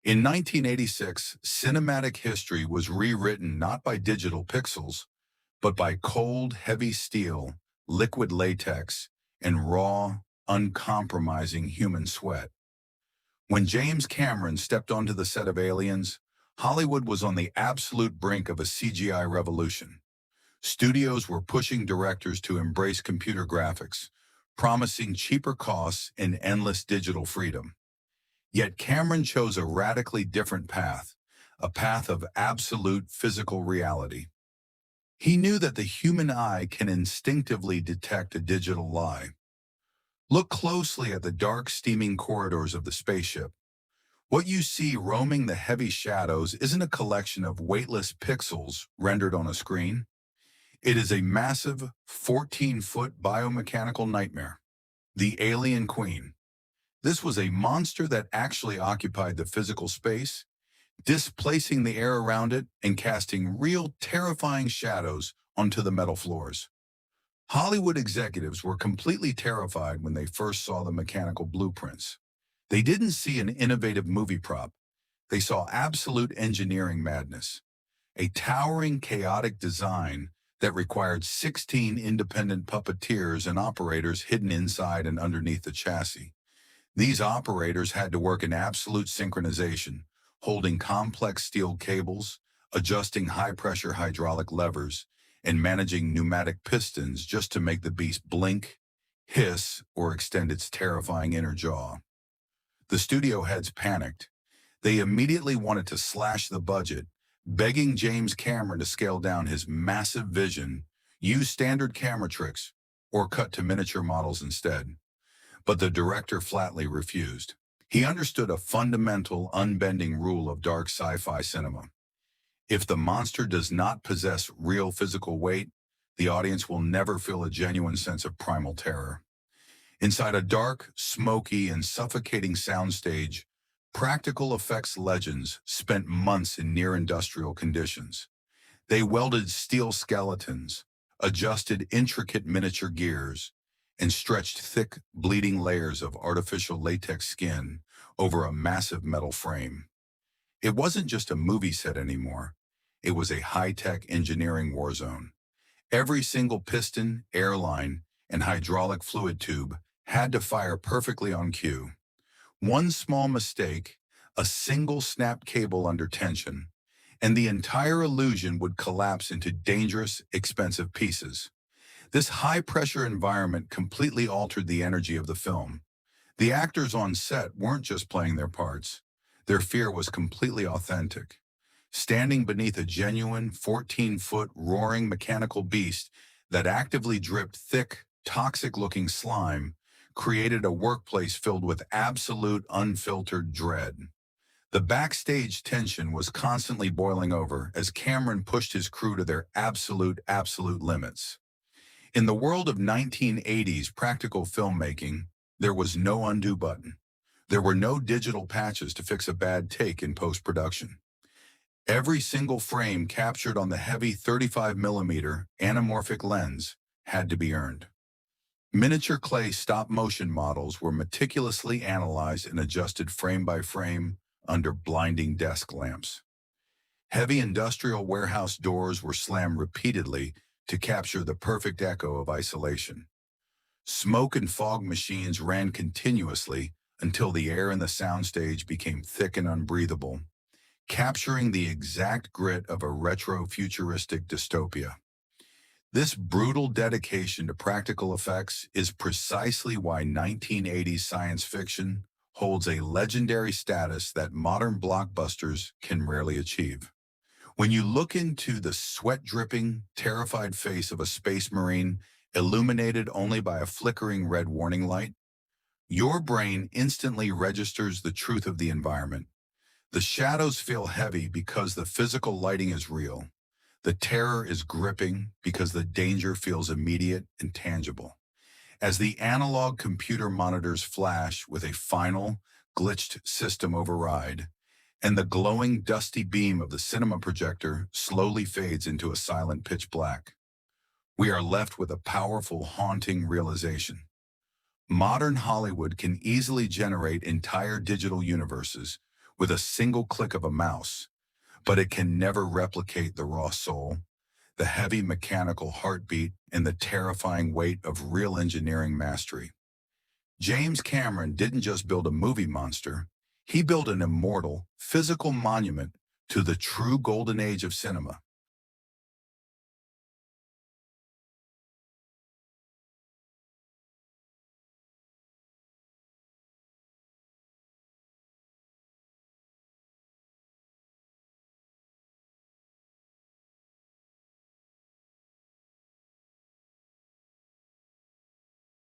In 1986, cinematic history was rewritten not by digital pixels, but by cold, heavy steel, liquid latex, and raw, uncompromising human sweat. When James Cameron stepped onto the set of Aliens, Hollywood was on the absolute brink of a CGI revolution. Studios were pushing directors to embrace computer graphics, promising cheaper costs and endless digital freedom. Yet Cameron chose a radically different path, a path of absolute physical reality. He knew that the human eye can instinctively detect a digital lie. Look closely at the dark, steaming corridors of the spaceship. What you see roaming the heavy shadows isn't a collection of weightless pixels rendered on a screen. It is a massive 14-foot biomechanical nightmare, the Alien Queen. This was a monster that actually occupied the physical space, displacing the air around it and casting real terrifying shadows onto the metal floors. Hollywood executives were completely terrified when they first saw the mechanical blueprints. They didn't see an innovative movie prop. They saw absolute engineering madness, a towering, chaotic design that required 16 independent puppeteers and operators hidden inside and underneath the chassis. These operators had to work in absolute synchronization, holding complex steel cables, adjusting high-pressure hydraulic levers, and managing pneumatic pistons just to make the beast blink, hiss, or extend its terrifying inner jaw. The studio heads panicked. They immediately wanted to slash the budget, begging James Cameron to scale down his massive vision, use standard camera tricks, or cut to miniature models instead. But the director flatly refused. He understood a fundamental, unbending rule of dark sci-fi cinema. If the monster does not possess real physical weight, the audience will never feel a genuine sense of primal terror. Inside a dark, smoky, and suffocating soundstage, practical effects legends spent months in near-industrial conditions. They welded steel skeletons, adjusted intricate miniature gears, and stretched thick, bleeding layers of artificial latex skin over a massive metal frame. It wasn't just a movie set anymore. It was a high-tech engineering war zone. Every single piston, airline, and hydraulic fluid tube had to fire perfectly on cue. One small mistake, a single snapped cable under tension, and the entire illusion would collapse into dangerous, expensive pieces. This high-pressure environment completely altered the energy of the film. The actors on set weren't just playing their parts. Their fear was completely authentic. Standing beneath a genuine 14-foot roaring mechanical beast that actively dripped thick, toxic-looking slime created a workplace filled with absolute unfiltered dread. The backstage tension was constantly boiling over as Cameron pushed his crew to their absolute limits. In the world of 1980s practical filmmaking, there was no undo button. There were no digital patches to fix a bad take in post-production. Every single frame captured on the heavy 35mm anamorphic lens had to be earned. Miniature clay stop-motion models were meticulously analyzed and adjusted frame by frame under blinding desk lamps. Heavy industrial warehouse doors were slammed repeatedly to capture the perfect echo of isolation. Smoke and fog machines ran continuously until the air in the soundstage became thick and unbreathable, capturing the exact grit of a retro-futuristic dystopia. This brutal dedication to practical effects is precisely why 1980s science fiction holds a legendary status that modern blockbusters can rarely achieve. When you look into the sweat-dripping, terrified face of a space marine illuminated only by a flickering red warning light, your brain instantly registers the truth of the environment. The shadows feel heavy because the physical lighting is real. The terror is gripping because the danger feels immediate and tangible. As the analog computer monitors flash with a final, glitched system override, and the glowing, dusty beam of the cinema projector slowly fades into a silent pitch black, we are left with a powerful, haunting realization. Modern Hollywood can easily generate entire digital universes with a single click of a mouse, but it can never replicate the raw soul, the heavy mechanical heartbeat, and the terrifying weight of real engineering mastery. James Cameron didn't just build a movie monster, he built an immortal, physical monument to the true golden age of cinema.